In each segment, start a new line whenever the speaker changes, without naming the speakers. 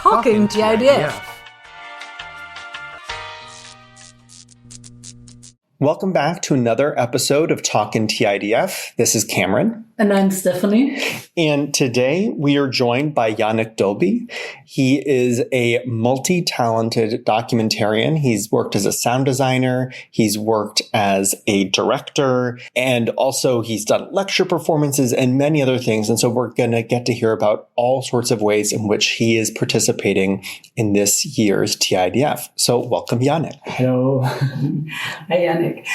Talkin TIDF.
Welcome back to another episode of Talkin TIDF. This is Cameron.
And I'm Stefanie.
And today we are joined by Yannick Dauby. He is a multi-talented documentarian. He's worked as a sound designer. He's worked as a director. And also he's done lecture performances and many other things. And so we're going to get to hear about all sorts of ways in which he is participating in this year's TIDF. So welcome, Yannick.
Hello.
Hi, Yannick.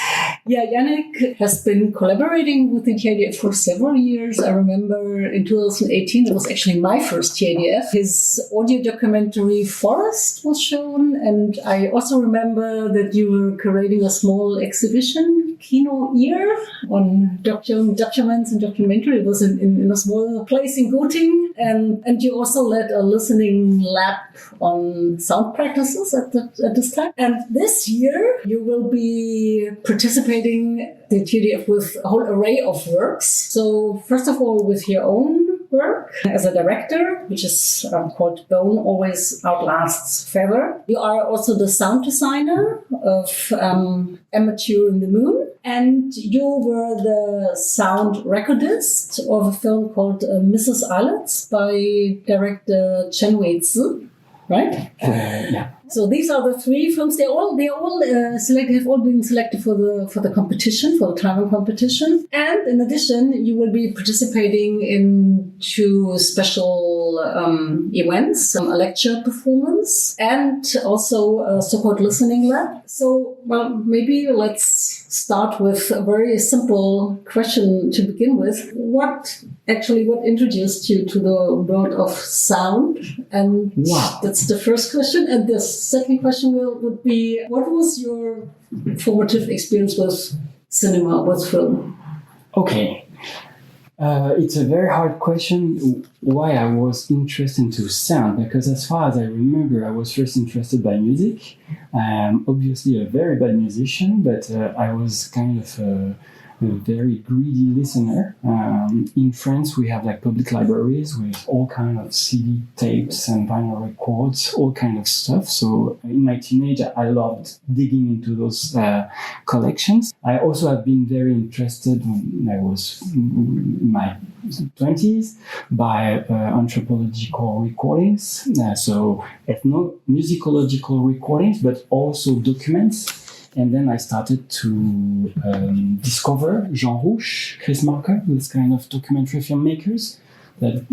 Yeah, Yannick has been collaborating with the TIDF for several years. I remember in 2018, it was actually my first TIDF. His audio documentary Forest was shown. And I also remember that you were curating a small exhibition, Kino Ear, on documents and documentary. It was in a small place in Göttingen. And you also led a listening lab on sound practices at this time. And this year, you will be participating the TIDF with a whole array of works. So first of all, with your own work as a director, which is called Bone Always Outlasts Feather. You are also the sound designer of Amateur in the Moon. And you were the sound recordist of a film called Mrs. Eyelets by director Chen Wei-Zi, right?
Yeah.
So these are the three films. They're all selected. Have all been selected for the competition, for the Taiwan Competition. And in addition, you will be participating in two special events, a lecture performance, and also a so-called listening lab. So, well, maybe let's start with a very simple question to begin with. What introduced you to the world of sound? And
wow.
That's the first question. And the second question would be, what was your formative experience with cinema, with film?
Okay. It's a very hard question why I was interested into sound, because as far as I remember, I was first interested by music. I'm obviously a very bad musician, but I was kind of a very greedy listener. In France, we have like public libraries with all kind of CD tapes and vinyl records, all kind of stuff. So in my teenage, I loved digging into those collections. I also have been very interested when I was in my 20s by anthropological recordings, so ethnomusicological recordings, but also documents. And then I started to discover Jean Rouch, Chris Marker, this kind of documentary filmmakers that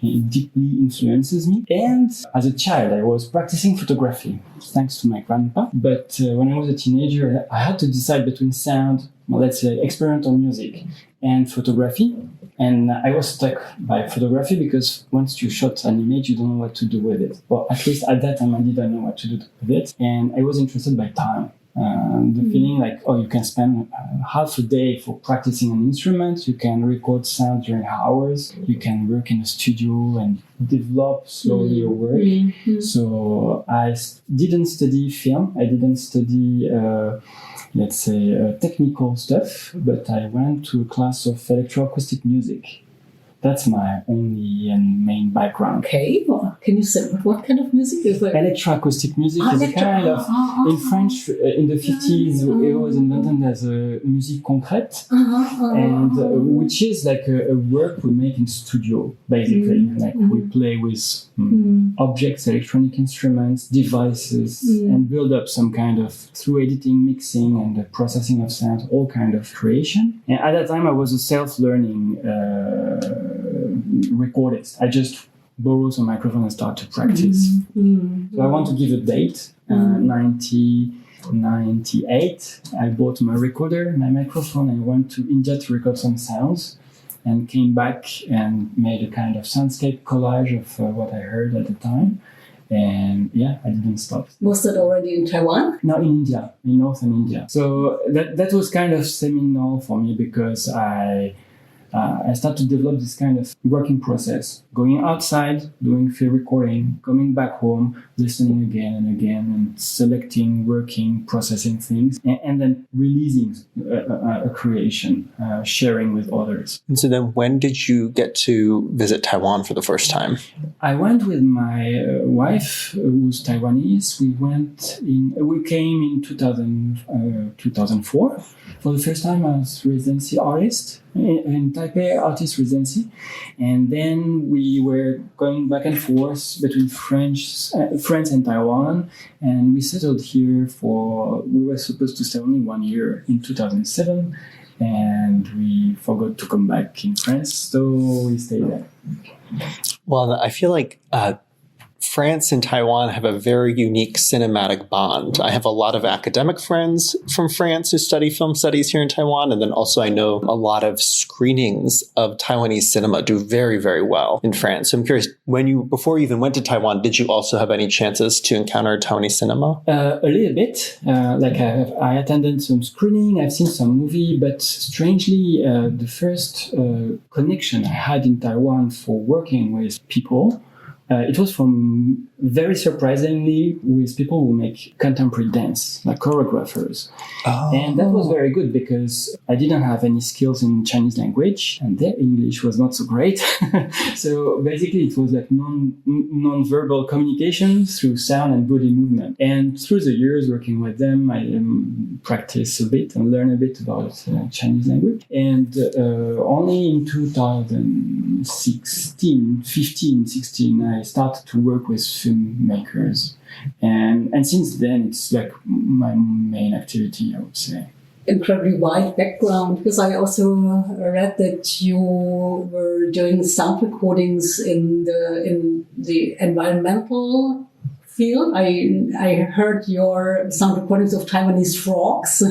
deeply influences me. And as a child, I was practicing photography, thanks to my grandpa. But when I was a teenager, I had to decide between sound, let's say experimental music, and photography. And I was stuck by photography because once you shot an image, you don't know what to do with it. Well, at least at that time, I didn't know what to do with it. And I was interested by time. The feeling like, you can spend half a day for practicing an instrument, you can record sound during hours, you can work in a studio and develop slowly your work. Mm-hmm. So I didn't study film, I didn't study, technical stuff, but I went to a class of electroacoustic music. That's my only and main background.
Okay, well, can you say what kind of music is that?
Electroacoustic music is a kind of, in French, in the 50s, it was invented as a musique concrète, and which is like a work we make in studio, basically. We play with objects, electronic instruments, devices, and build up some kind of, through editing, mixing, and the processing of sound, all kind of creation. And at that time, I was a self-learning recordist. I just borrow some microphone and start to practice. So I want to give a date, 1998. I bought my recorder, my microphone, and went to India to record some sounds, and came back and made a kind of soundscape collage of what I heard at the time. And I didn't stop.
Was that already in Taiwan?
No, in India, in northern India. So that was kind of seminal for me because I I started to develop this kind of working process, going outside, doing field recording, coming back home, listening again and again, and selecting, working, processing things, and then releasing a creation, sharing with others.
And so then when did you get to visit Taiwan for the first time?
I went with my wife, who's Taiwanese. We came in 2004 for the first time as residency artist in Taipei Artist Residency, and then we were going back and forth between France and Taiwan, and we settled here we were supposed to stay only 1 year in 2007, and we forgot to come back in France, so we stayed there.
Well, I feel like France and Taiwan have a very unique cinematic bond. I have a lot of academic friends from France who study film studies here in Taiwan. And then also I know a lot of screenings of Taiwanese cinema do very, very well in France. So I'm curious, before you even went to Taiwan, did you also have any chances to encounter Taiwanese cinema?
A little bit. I attended some screening, I've seen some movie, but strangely, the first connection I had in Taiwan for working with people, it was from, very surprisingly, with people who make contemporary dance, like choreographers.
Oh.
And that was very good because I didn't have any skills in Chinese language and their English was not so great. So basically it was like non-verbal communication through sound and body movement. And through the years working with them, I practiced a bit and learned a bit about Chinese language. And only in 2016, I started to work with filmmakers, and since then it's like my main activity, I would say.
Incredibly wide background, because I also read that you were doing sound recordings in the environmental field. I heard your sound recordings of Taiwanese frogs,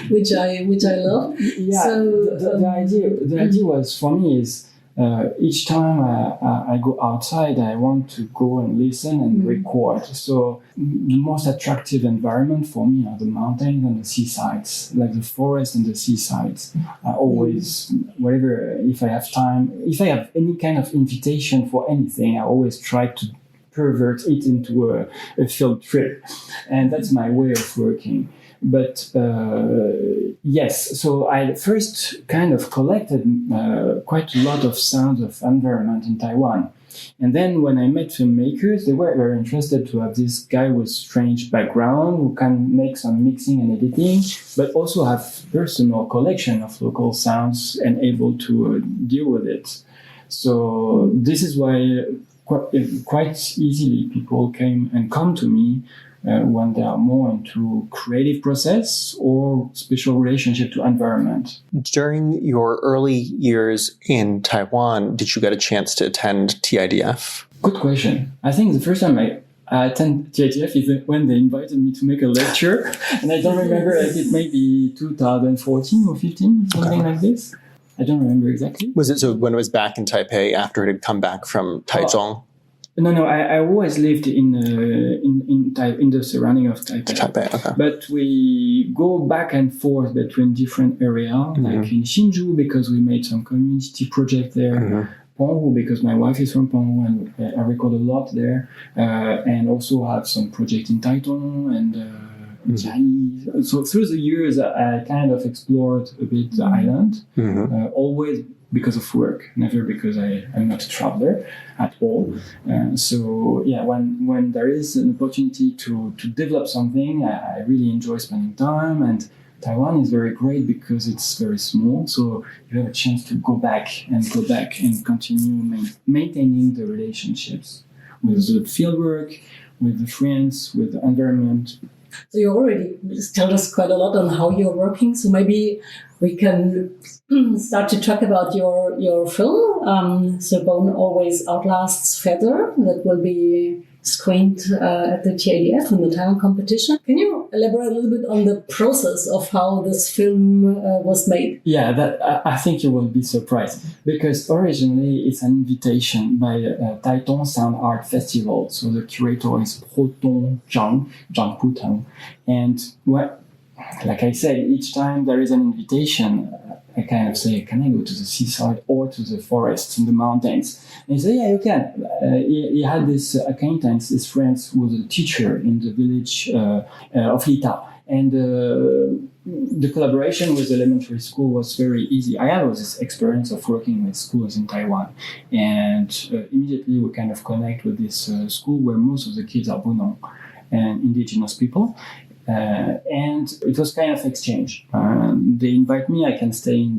which I love.
Yeah,
so,
the idea was, for me, is each time I go outside, I want to go and listen and record. So the most attractive environment for me are the mountains and the seasides, like the forest and the seasides. I always, if I have time, if I have any kind of invitation for anything, I always try to pervert it into a field trip. And that's my way of working. But yes, so I first kind of collected quite a lot of sounds of environment in Taiwan. And then when I met filmmakers, they were very interested to have this guy with strange background who can make some mixing and editing, but also have personal collection of local sounds and able to deal with it. So this is why quite easily people come to me when they are more into creative process or special relationship to environment.
During your early years in Taiwan, did you get a chance to attend TIDF?
Good question. I think the first time I attended TIDF is when they invited me to make a lecture, and I don't remember, it may be 2014 or 15, something like this. I don't remember exactly.
Was it so when it was back in Taipei after it had come back from Taichung?
No. I always lived in the surrounding of Taipei.
Okay.
But we go back and forth between different areas, like in Hsinchu because we made some community project there. Penghu because my wife is from Penghu and I record a lot there, and also have some project in Taitung and Jiayi. So through the years, I kind of explored a bit the island, always because of work, never because I'm not a traveler at all. So yeah, when there is an opportunity to develop something, I really enjoy spending time. And Taiwan is very great because it's very small, so you have a chance to go back and continue maintaining the relationships with the fieldwork, with the friends, with the environment.
So you already told us quite a lot on how you're working, so maybe we can start to talk about your film. So Bone Always Outlasts Feather, that will be screened at the TIDF in the Taiwan Competition. Can you elaborate a little bit on the process of how this film was made?
Yeah, I think you will be surprised because originally it's an invitation by Taitung Sound Art Festival. So the curator is Proton Zhang Putang. And like I said, each time there is an invitation, I kind of say, can I go to the seaside or to the forest in the mountains? And he said, yeah, you can. He had this acquaintance, his friend, who was a teacher in the village of Lita. And the collaboration with elementary school was very easy. I had this experience of working with schools in Taiwan. And immediately we kind of connect with this school where most of the kids are Bunong and indigenous people. And it was kind of exchange. They invite me, I can stay in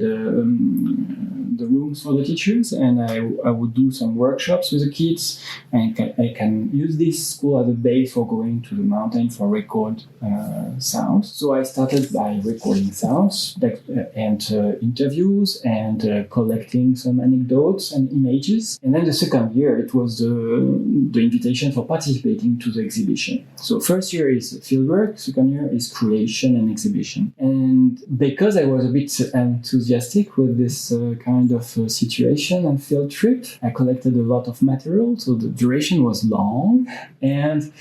the rooms for the teachers, and I would do some workshops with the kids, and I can use this school as a base for going to the mountain for record sounds. So I started by recording sounds and interviews and collecting some anecdotes and images. And then the second year, it was the invitation for participating to the exhibition. So first year is fieldwork, second year is creation and exhibition. And because I was a bit enthusiastic with this kind of situation and field trip, I collected a lot of material, so the duration was long, and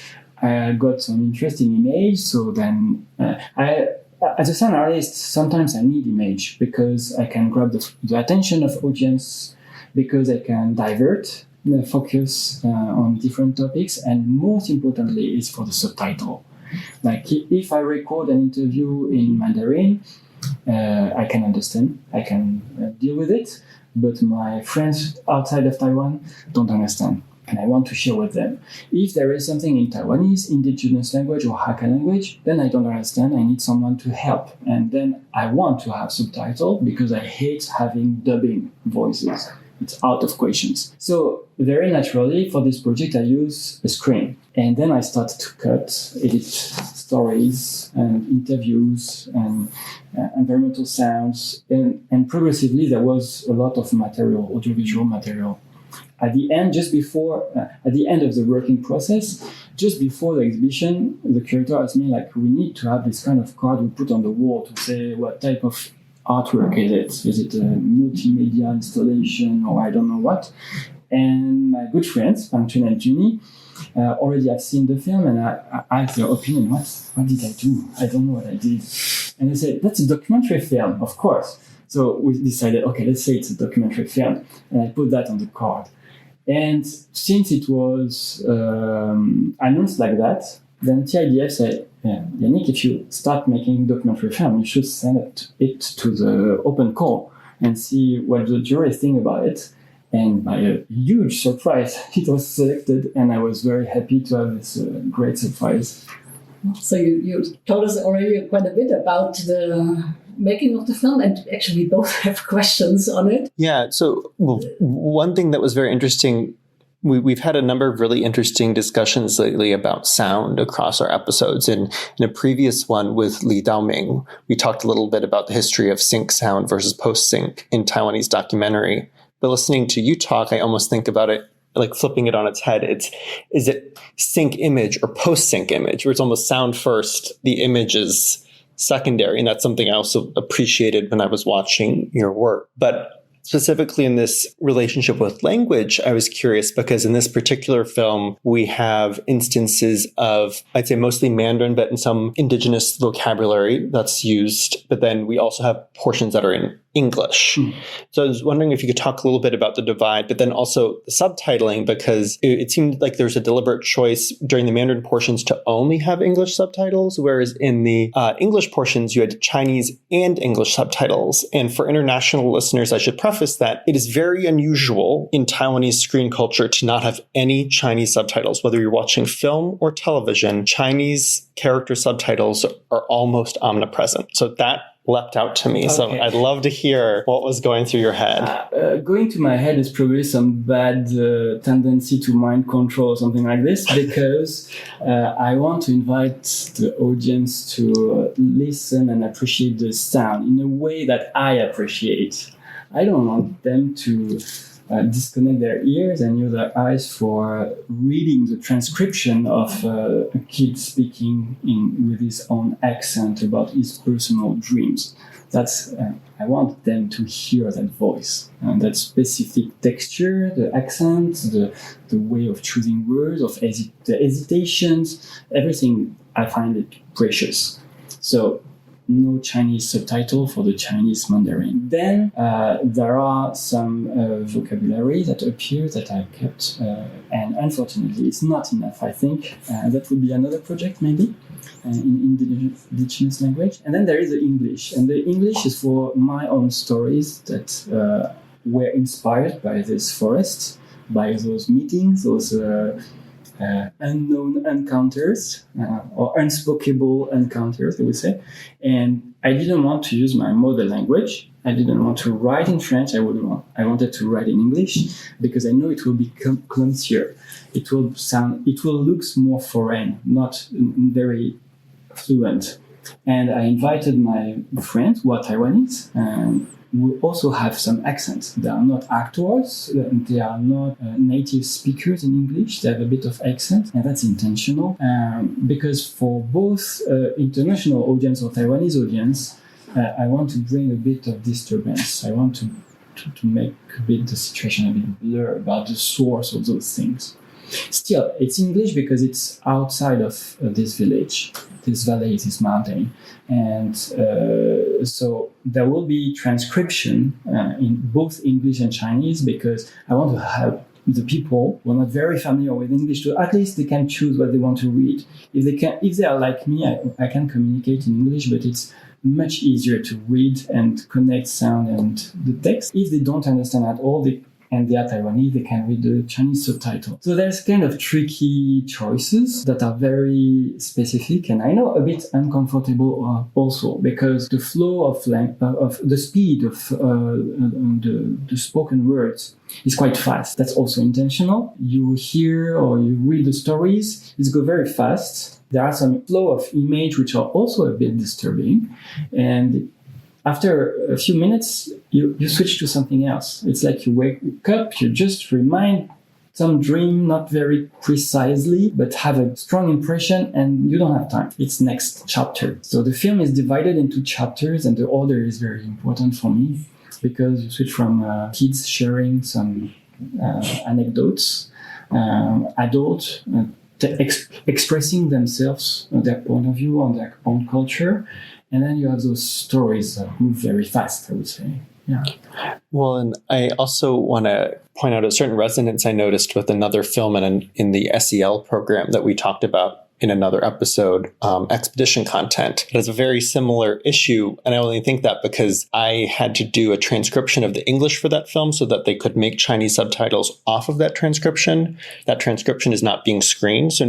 I got some interesting image. So then as a sound artist, sometimes I need image because I can grab the attention of audience, because I can divert the focus on different topics, and most importantly is for the subtitle. Like if I record an interview in Mandarin, I can understand, I can deal with it, but my friends outside of Taiwan don't understand, and I want to share with them. If there is something in Taiwanese, indigenous language or Hakka language, then I don't understand, I need someone to help. And then I want to have subtitles because I hate having dubbing voices. It's out of questions. So very naturally for this project, I use a screen. And then I start to edit stories and interviews and environmental sounds. And progressively, there was a lot of material, audiovisual material. At the end, at the end of the working process, just before the exhibition, the curator asked me, like, we need to have this kind of card we put on the wall to say what type of artwork is it? Is it a multimedia installation or I don't know what? And my good friends, Pangchun and Juni, already have seen the film, and I asked their opinion. What did I do? I don't know what I did. And they said, that's a documentary film, of course. So we decided, okay, let's say it's a documentary film. And I put that on the card. And since it was announced like that, then TIDF said, Yannick, if you start making documentary film, you should send it to the open call and see what the juries think about it. And by a huge surprise, it was selected, and I was very happy to have this great surprise.
So you told us already quite a bit about the making of the film, and actually we both have questions on it.
Yeah, so one thing that was very interesting, we've had a number of really interesting discussions lately about sound across our episodes. And in a previous one with Li Daoming, we talked a little bit about the history of sync sound versus post-sync in Taiwanese documentary. But listening to you talk, I almost think about it like flipping it on its head. Is it sync image or post-sync image, where it's almost sound first, the image is secondary? And that's something I also appreciated when I was watching your work. But specifically in this relationship with language, I was curious because in this particular film, we have instances of, I'd say mostly Mandarin, but in some indigenous vocabulary that's used. But then we also have portions that are in English. So I was wondering if you could talk a little bit about the divide, but then also the subtitling, because it seemed like there's a deliberate choice during the Mandarin portions to only have English subtitles, whereas in the English portions, you had Chinese and English subtitles. And for international listeners, I should preface that it is very unusual in Taiwanese screen culture to not have any Chinese subtitles. Whether you're watching film or television, Chinese character subtitles are almost omnipresent. So that leapt out to me. Okay. So I'd love to hear what was going through your head.
Going to my head is probably some bad tendency to mind control or something like this, because I want to invite the audience to listen and appreciate the sound in a way that I appreciate. I don't want them to disconnect their ears and use their eyes for reading the transcription of a kid speaking with his own accent about his personal dreams. That's I want them to hear that voice and that specific texture, the accent, the way of choosing words, of the hesitations, everything. I find it precious. So no Chinese subtitle for the Chinese Mandarin. Then there are some vocabulary that appears that I kept, and unfortunately it's not enough, I think. That would be another project maybe in indigenous language. And then there is the English. And the English is for my own stories that were inspired by this forest, by those meetings, those unknown encounters or unspeakable encounters, I would say. And I didn't want to use my mother language. I didn't want to write in French. I wanted to write in English because I know it will become clumsier. It will look more foreign, not very fluent. And I invited my friends who are Taiwanese, who also have some accents. They are not actors, they are not native speakers in English, they have a bit of accent, and that's intentional. Because for both international audience or Taiwanese audience, I want to bring a bit of disturbance. I want to make a bit the situation a bit blur about the source of those things. Still, it's English because it's outside of this village, this valley, this mountain. And so there will be transcription in both English and Chinese because I want to help the people who are not very familiar with English to at least they can choose what they want to read. If they are like me, I can communicate in English, but it's much easier to read and connect sound and the text. If they don't understand at all, and they are Taiwanese, they can read the Chinese subtitle. So there's kind of tricky choices that are very specific, and I know a bit uncomfortable also because the flow of the speed of the spoken words is quite fast. That's also intentional. You hear or you read the stories, it's go very fast. There are some flow of image which are also a bit disturbing, and after a few minutes, you switch to something else. It's like you wake up, you just remind some dream, not very precisely, but have a strong impression, and you don't have time. It's next chapter. So the film is divided into chapters, and the order is very important for me because you switch from kids sharing some anecdotes, adults expressing themselves, their point of view on their own culture. And then you have those stories that move very fast, I would say. Yeah.
Well, and I also want to point out a certain resonance I noticed with another film in the SEL program that we talked about in another episode, expedition content. It has a very similar issue. And I only think that because I had to do a transcription of the English for that film so that they could make Chinese subtitles off of that transcription. That transcription is not being screened. So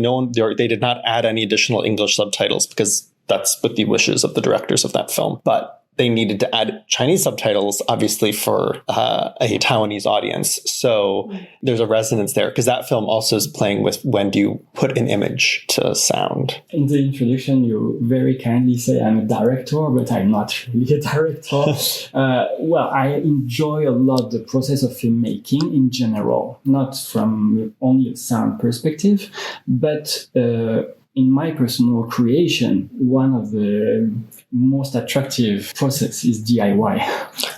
they did not add any additional English subtitles because that's with the wishes of the directors of that film. But they needed to add Chinese subtitles, obviously, for a Taiwanese audience. So there's a resonance there because that film also is playing with when do you put an image to sound.
In the introduction, you very kindly say I'm a director, but I'm not really a director. Well, I enjoy a lot the process of filmmaking in general, not from only a sound perspective, but in my personal creation, one of the most attractive process is DIY.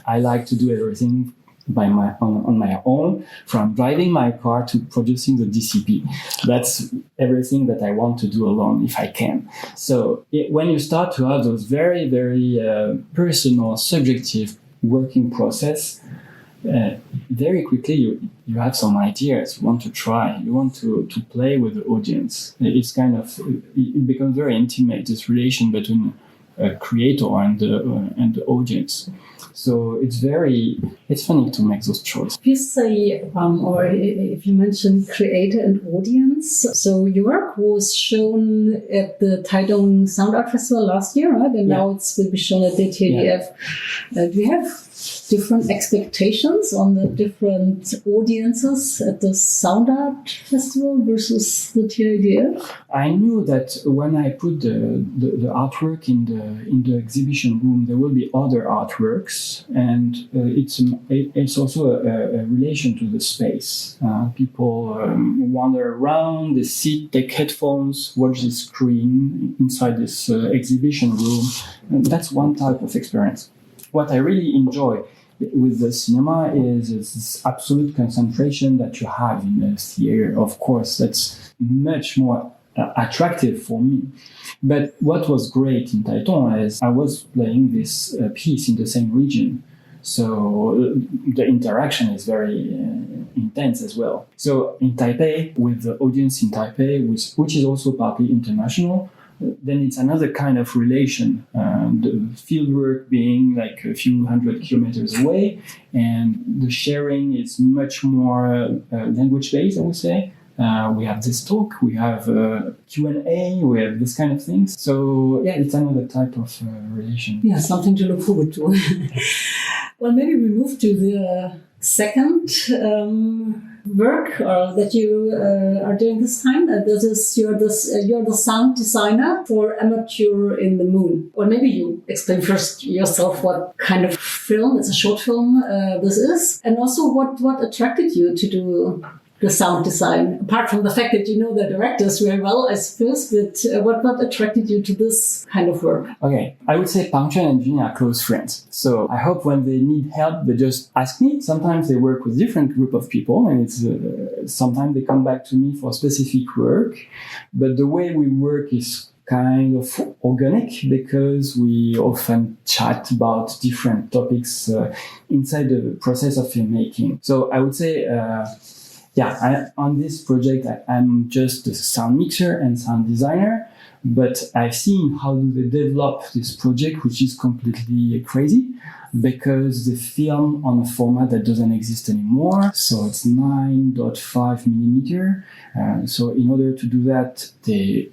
I like to do everything on my own, from driving my car to producing the DCP. That's everything that I want to do alone if I can. So when you start to have those very, very personal, subjective working process, very quickly you have some ideas you want to try, you want to play with the audience. It's kind of, it becomes very intimate, this relation between a creator and the audience. So it's funny to make those choices.
If you say, or if you mention creator and audience, so your work was shown at the Taiwan Sound Art Festival last year, right? And now it will be shown at the TIDF. Do you have different expectations on the different audiences at the Sound Art Festival versus the TIDF?
I knew that when I put the artwork in the exhibition room, there will be other artworks, and it's also a relation to the space. People wander around, they sit, take headphones, watch the screen inside this exhibition room. And that's one type of experience. What I really enjoy with the cinema is this absolute concentration that you have in a theater. Of course, that's much more attractive for me. But what was great in Taiwan is I was playing this piece in the same region. So the interaction is very intense as well. So in Taipei, with the audience in Taipei, which is also partly international, then it's another kind of relation. The fieldwork being like a few hundred kilometers away, and the sharing is much more language-based, I would say. We have this talk, we have Q&A, we have this kind of things. So yeah, it's another type of relation.
Yeah, something to look forward to. Well, maybe we move to the second work that you are doing this time. This is you're the sound designer for Amateur in the Moon. Or maybe you explain first yourself what kind of film, it's a short film, this is, and also what attracted you to do the sound design, apart from the fact that you know the directors very well, I suppose, but what attracted you to this kind of work?
Okay, I would say Puncture and Jeannie are close friends. So I hope when they need help, they just ask me. Sometimes they work with different group of people, and it's sometimes they come back to me for specific work. But the way we work is kind of organic because we often chat about different topics inside the process of filmmaking. So I would say, on this project, I'm just a sound mixer and sound designer, but I've seen how do they develop this project, which is completely crazy because they film on a format that doesn't exist anymore. So it's 9.5 millimeter. So in order to do that, they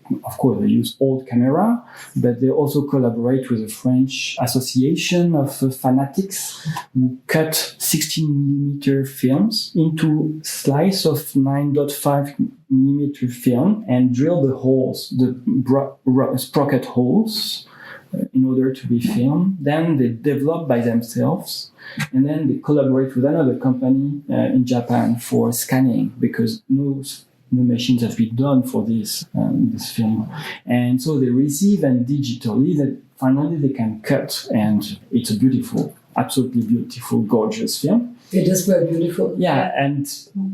use old camera, but they also collaborate with a French association of fanatics who cut 16 millimeter films into slice of 9.5 millimeter film and drill the holes, the sprocket holes, in order to be filmed. Then they develop by themselves, and then they collaborate with another company in Japan for scanning because no machines have been done for this film. And so they receive, and digitally that finally they can cut, and it's a beautiful, absolutely beautiful, gorgeous film.
It is very beautiful.
Yeah,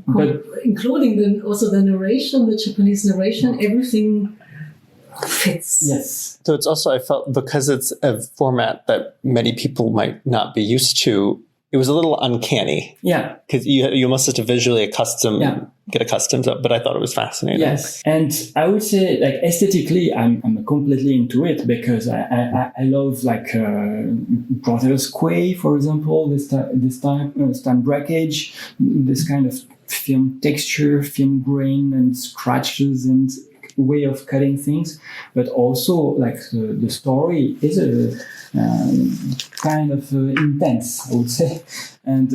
but
including also the narration, the Japanese narration, everything fits.
Yes.
So it's also, I felt, because it's a format that many people might not be used to, it was a little uncanny.
Yeah.
Because you must have to visually get accustomed to it, but I thought it was fascinating.
Yes. And I would say, like, aesthetically, I'm completely into it because I love, like, Brothers Quay, for example, this type, stand breakage, this kind of film texture, film grain and scratches and way of cutting things, but also like the story is a kind of intense, I would say, and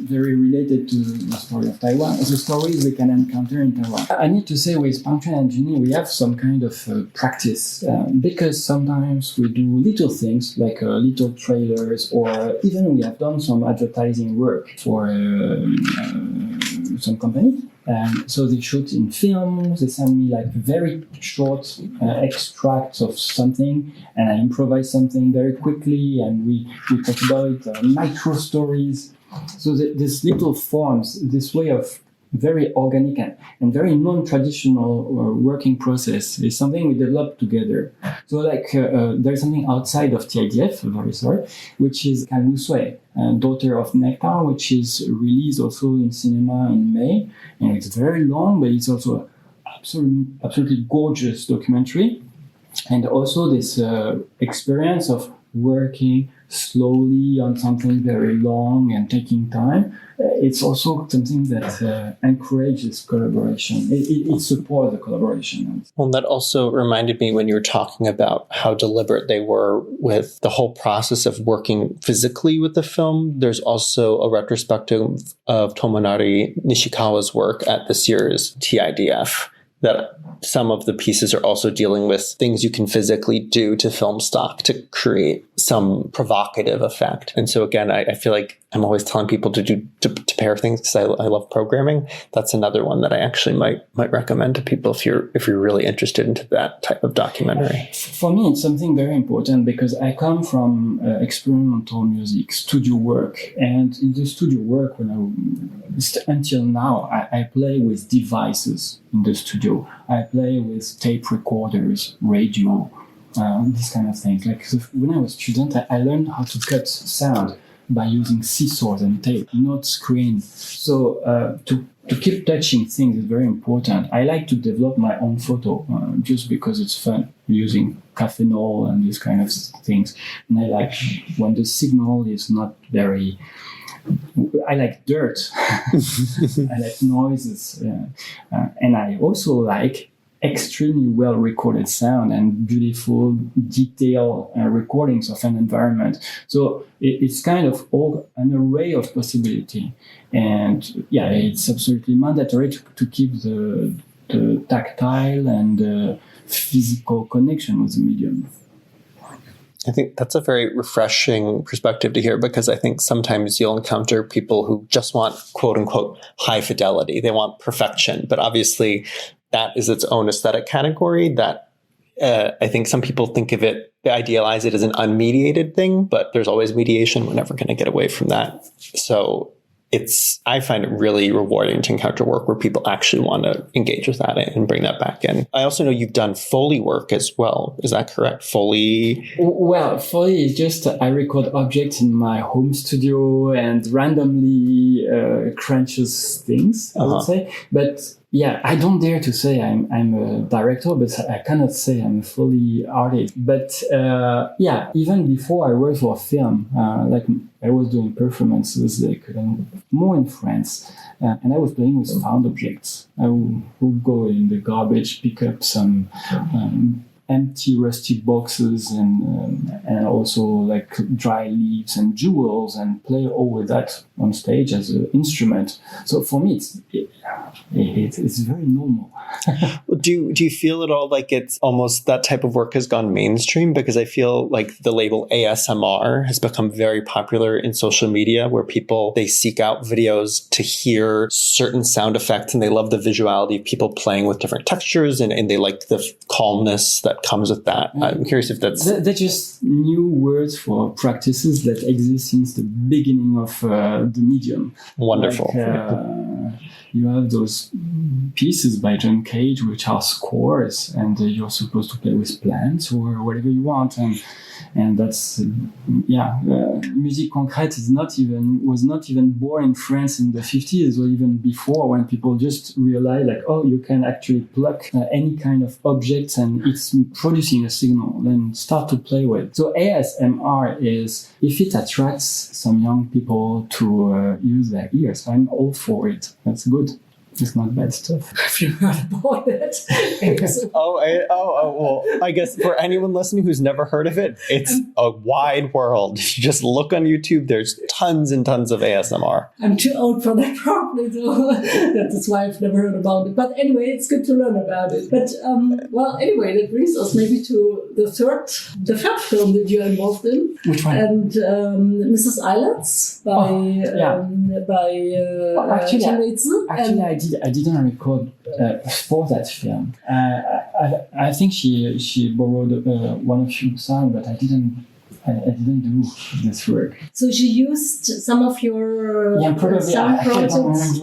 very related to the story of Taiwan, the stories we can encounter in Taiwan. I need to say with Puncture and Jeannie, we have some kind of practice because sometimes we do little things like little trailers, or even we have done some advertising work for some company. So they shoot in film, they send me like very short extracts of something, and I improvise something very quickly, and we talk about micro stories. So these little forms, this way of very organic and very non-traditional working process is something we developed together. So like there's something outside of TIDF, very sorry, which is Kan Sui, Daughter of Nectar, which is released also in cinema in May, and it's very long, but it's also absolutely gorgeous documentary, and also this experience of working slowly on something very long and taking time. It's also something that encourages collaboration. It supports the collaboration.
Well, that also reminded me when you were talking about how deliberate they were with the whole process of working physically with the film. There's also a retrospective of Tomonari Nishikawa's work at this year's TIDF, that some of the pieces are also dealing with things you can physically do to film stock to create some provocative effect. And so again, I feel like I'm always telling people to pair things because I love programming. That's another one that I actually might recommend to people if you're really interested into that type of documentary.
For me, it's something very important because I come from experimental music, studio work, and in the studio work, until now, I play with devices in the studio. I play with tape recorders, radio, these kind of things. Like when I was a student, I learned how to cut sound by using scissors and tape, not screen. So to keep touching things is very important. I like to develop my own photo just because it's fun using cathinol and these kind of things. And I like when the signal is not very... I like dirt. I like noises. And I also like extremely well recorded sound and beautiful detailed recordings of an environment. So it's kind of all an array of possibility. And yeah, it's absolutely mandatory to keep the tactile and physical connection with the medium.
I think that's a very refreshing perspective to hear, because I think sometimes you'll encounter people who just want, quote unquote, high fidelity. They want perfection. But obviously, that is its own aesthetic category that I think some people think of it, they idealize it as an unmediated thing, but there's always mediation. We're never going to get away from that. So I find it really rewarding to encounter work where people actually want to engage with that and bring that back in. I also know you've done Foley work as well. Is that correct? Foley?
Well, Foley is just I record objects in my home studio and randomly crunches things, I would say. But yeah, I don't dare to say I'm a director, but I cannot say I'm a Foley artist. But yeah, even before I worked for a film, like I was doing performances like more in France, and I was playing with found objects. I would go in the garbage, pick up some empty rusty boxes and also like dry leaves and jewels and play all with that on stage as an instrument. So for me, it's very normal.
Do you feel at all like it's almost that type of work has gone mainstream? Because I feel like the label ASMR has become very popular in social media, where they seek out videos to hear certain sound effects, and they love the visuality of people playing with different textures, and they like the calmness that comes with that. I'm curious if they're
just new words for practices that exist since the beginning of the medium.
Wonderful.
Like, you have those pieces by John Cage, which are scores, and you're supposed to play with plants or whatever you want, and that's musique concrète was not even born in France in the 50s or even before, when people just realized like, oh, you can actually pluck any kind of objects and it's producing a signal, then start to play with. So ASMR is, if it attracts some young people to use their ears, I'm all for it. That's good. It's not bad stuff.
Have you heard about it?
Well, I guess for anyone listening who's never heard of it, it's a wide world. You just look on YouTube, there's tons and tons of ASMR.
I'm too old for that probably, so that's why I've never heard about it. But anyway, it's good to learn about it. But, well, anyway, that brings us maybe to the third film that you're involved in.
Which one?
And Mrs. Islands by
Actually, I didn't record for that film. I think she borrowed one of your songs, but I didn't do this work.
So she used some of your sound projects?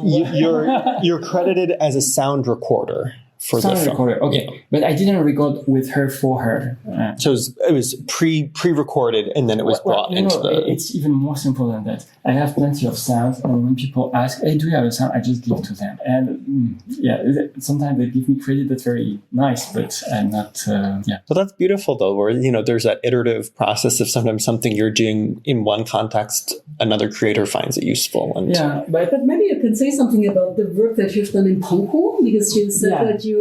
You're credited as a sound recorder for the film.
Recorder, okay. Yeah. But I didn't record with her for her.
So it was pre-recorded, and then it was brought into the...
It's even more simple than that. I have plenty of sounds, and when people ask, hey, do you have a sound? I just give to them. And sometimes they give me credit that's very nice, but I'm not... So
that's beautiful, though, where, there's that iterative process of sometimes something you're doing in one context, another creator finds it useful.
But maybe you can say something about the work that you've done in Pankow, because you said that you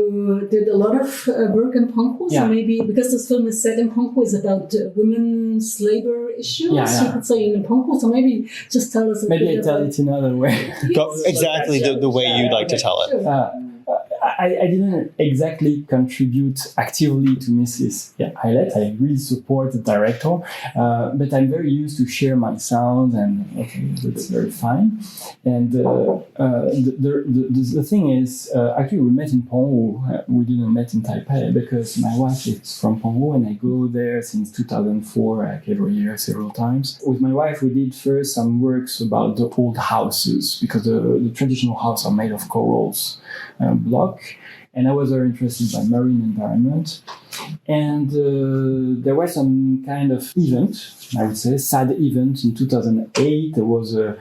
did a lot of work in Pankow, so maybe, because this film is set in Pankow, is about women's labor issues, you could say in Pankow, so maybe just tell us a bit.
Maybe I tell it another way.
Exactly the way you'd like to tell it.
Sure.
I didn't exactly contribute actively to Mrs. Islet. I really support the director, but I'm very used to share my sound, and that's very fine. And the thing is, actually, we met in Pankow. We didn't met in Taipei because my wife is from Pankow, and I go there since 2004, like every year, several times. With my wife, we did first some works about the old houses, because the traditional houses are made of corals block, and I was very interested by marine environment. And there was some kind of event, I would say, sad event in 2008. There was a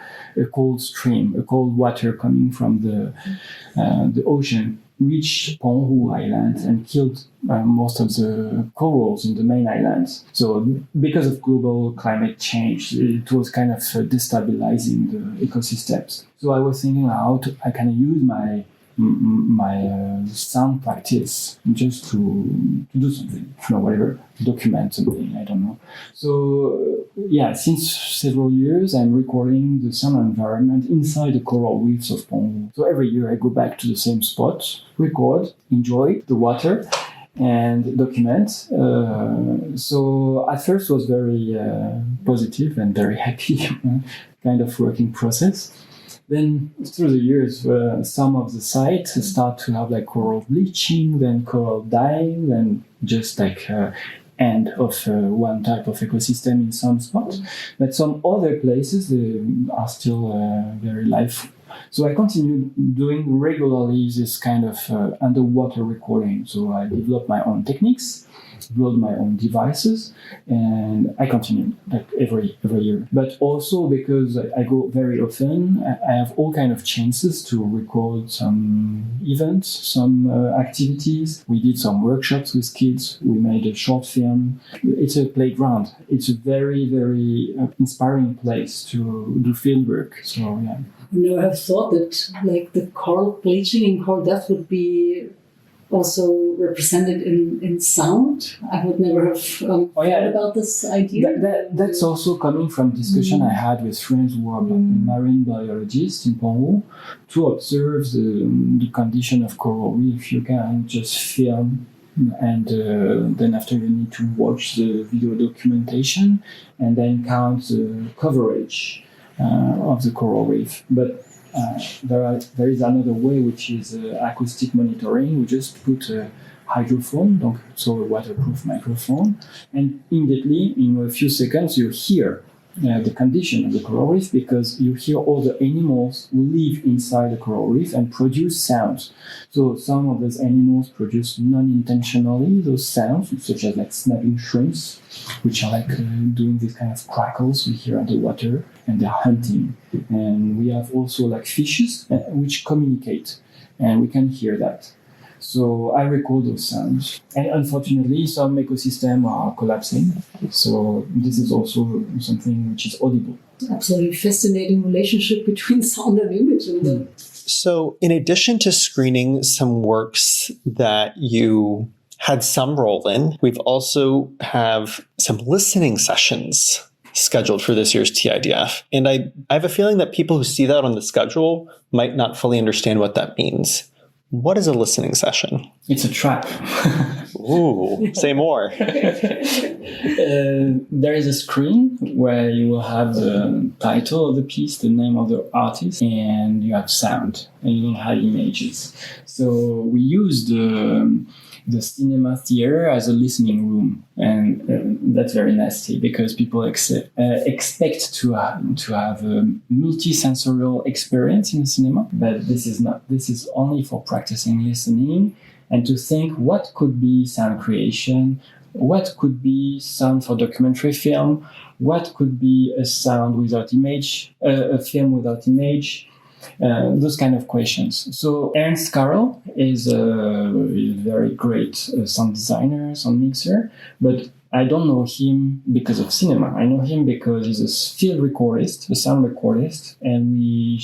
cold stream, a cold water coming from the ocean, reached Penghu Island and killed most of the corals in the main islands. So because of global climate change, it was kind of destabilizing the ecosystems. So I was thinking how I can use my sound practice just to do something, whatever, document something, I don't know. So since several years I'm recording the sound environment inside the coral reefs of Penghu. So every year I go back to the same spot, record, enjoy the water, and document. So at first it was very positive and very happy kind of working process. Then through the years, some of the sites start to have like coral bleaching, then coral dying, then just like end of one type of ecosystem in some spots. But some other places they are still very lively. So I continued doing regularly this kind of underwater recording. So I developed my own techniques, build my own devices, and I continue like every year. But also because I go very often, I have all kind of chances to record some events, some activities. We did some workshops with kids. We made a short film. It's a playground. It's a very, very inspiring place to do field work. So yeah.
I have thought that like the coral bleaching and coral death would be also represented in sound. I would never have thought about this idea.
That's also coming from discussion I had with friends who are marine biologists in Penghu to observe the condition of coral reef. You can just film and then after you need to watch the video documentation and then count the coverage of the coral reef. But there is another way, which is acoustic monitoring. We just put a hydrophone, so a waterproof microphone, and immediately in a few seconds you hear the condition of the coral reef, because you hear all the animals who live inside the coral reef and produce sounds. So some of those animals produce non-intentionally those sounds, such as like snapping shrimps, which are like doing this kind of crackles we hear underwater, and they're hunting. And we have also like fishes which communicate, and we can hear that. So I record those sounds. And unfortunately, some ecosystems are collapsing. So this is also something which is audible.
Absolutely fascinating relationship between sound and image.
So in addition to screening some works that you had some role in, we've also have some listening sessions scheduled for this year's TIDF. And I have a feeling that people who see that on the schedule might not fully understand what that means. What is a listening session?
It's a trap.
Ooh, say more.
There is a screen where you will have the title of the piece, the name of the artist, and you have sound, and you don't have images. So we use the cinema theater as a listening room, and that's very nasty because people expect to have a multi-sensorial experience in cinema, but this is not. This is only for practicing listening and to think what could be sound creation, what could be sound for documentary film, what could be a sound without image, a film without image. Those kind of questions. So Ernst Karel is a very great sound designer, sound mixer, but I don't know him because of cinema. I know him because he's a field recordist, a sound recordist, and we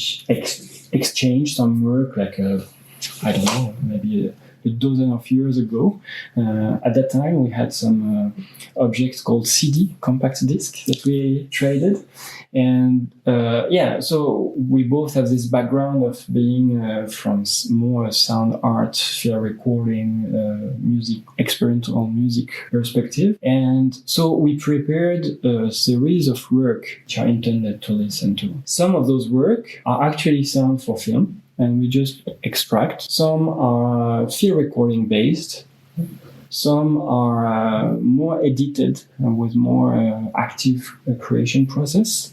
exchanged some work like, I don't know, maybe a dozen of years ago. At that time, we had some objects called CD, compact disc, that we traded. And so we both have this background of being from more sound art, field recording, music, experimental music perspective. And so we prepared a series of work which are intended to listen to. Some of those work are actually sound for film, and we just extract. Some are field recording based. Some are more edited with more active creation process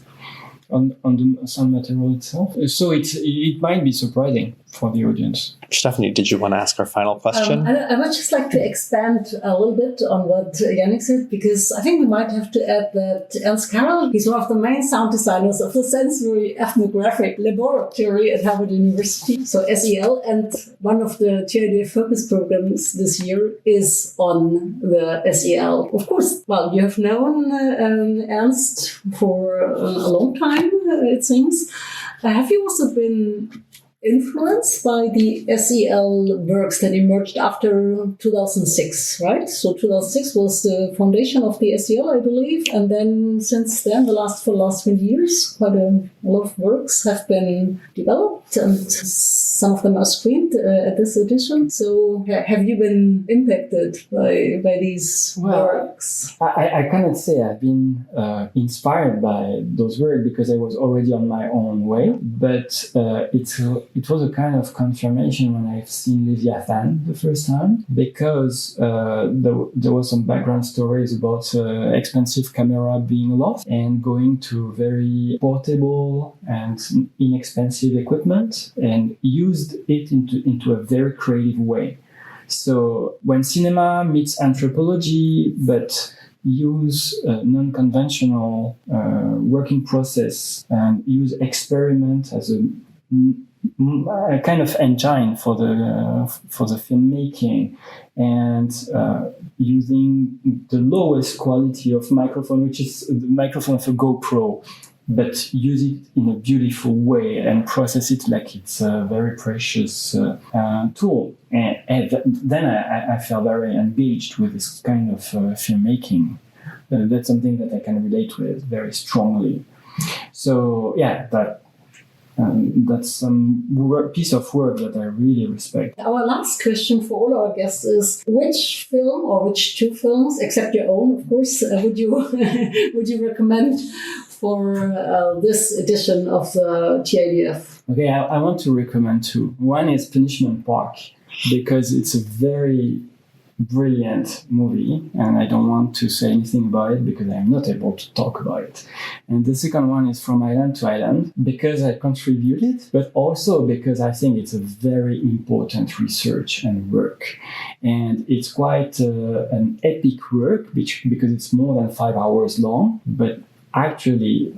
on the sound material itself. So it might be surprising for the audience.
Stefanie, did you want to ask our final question?
I would just like to expand a little bit on what Yannick said, because I think we might have to add that Ernst Karel, he's one of the main sound designers of the Sensory Ethnographic Laboratory at Harvard University, so SEL, and one of the TIDF focus programs this year is on the SEL. Of course, well, you have known Ernst for a long time, it seems. Have you also been influenced by the SEL works that emerged after 2006, right? So 2006 was the foundation of the SEL, I believe. And then since then, for the last 20 years, quite a lot of works have been developed and some of them are screened at this edition. So have you been impacted by these works?
I cannot say I've been inspired by those works because I was already on my own way, but it was a kind of confirmation when I've seen Leviathan the first time, because there was some background stories about expensive camera being lost and going to very portable and inexpensive equipment and used it into a very creative way. So when cinema meets anthropology, but use non-conventional working process and use experiment as a kind of engine for the filmmaking, and using the lowest quality of microphone, which is the microphone of a GoPro, but use it in a beautiful way and process it like it's a very precious tool. And then I felt very engaged with this kind of filmmaking. That's something that I can relate with very strongly. So yeah, that's some piece of work that I really respect.
Our last question for all our guests is: which film or which two films, except your own, of course, would you recommend for this edition of the TIDF?
Okay, I want to recommend two. One is Punishment Park, because it's a very brilliant movie, and I don't want to say anything about it because I'm not able to talk about it. And the second one is From Island to Island, because I contributed, but also because I think it's a very important research and work. And it's quite an epic work, because it's more than 5 hours long, but actually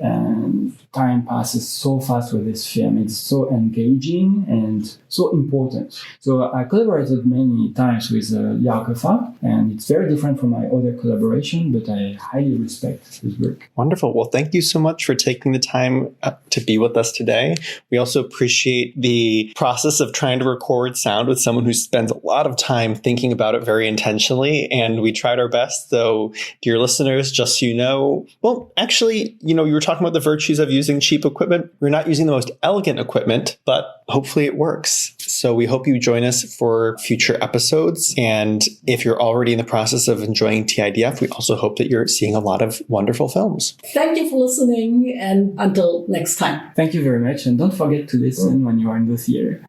time passes so fast with this film. It's so engaging and so important. So I collaborated many times with Jarkova, and it's very different from my other collaboration, but I highly respect his work.
Wonderful. Well, thank you so much for taking the time to be with us today. We also appreciate the process of trying to record sound with someone who spends a lot of time thinking about it very intentionally, and we tried our best. So, dear listeners, just so you know, well, actually, you were talking about the virtues of using cheap equipment. We're not using the most elegant equipment, but hopefully it works. So we hope you join us for future episodes. And if you're already in the process of enjoying TIDF, we also hope that you're seeing a lot of wonderful films.
Thank you for listening, and until next time.
Thank you very much. And don't forget to listen when you are in the theater.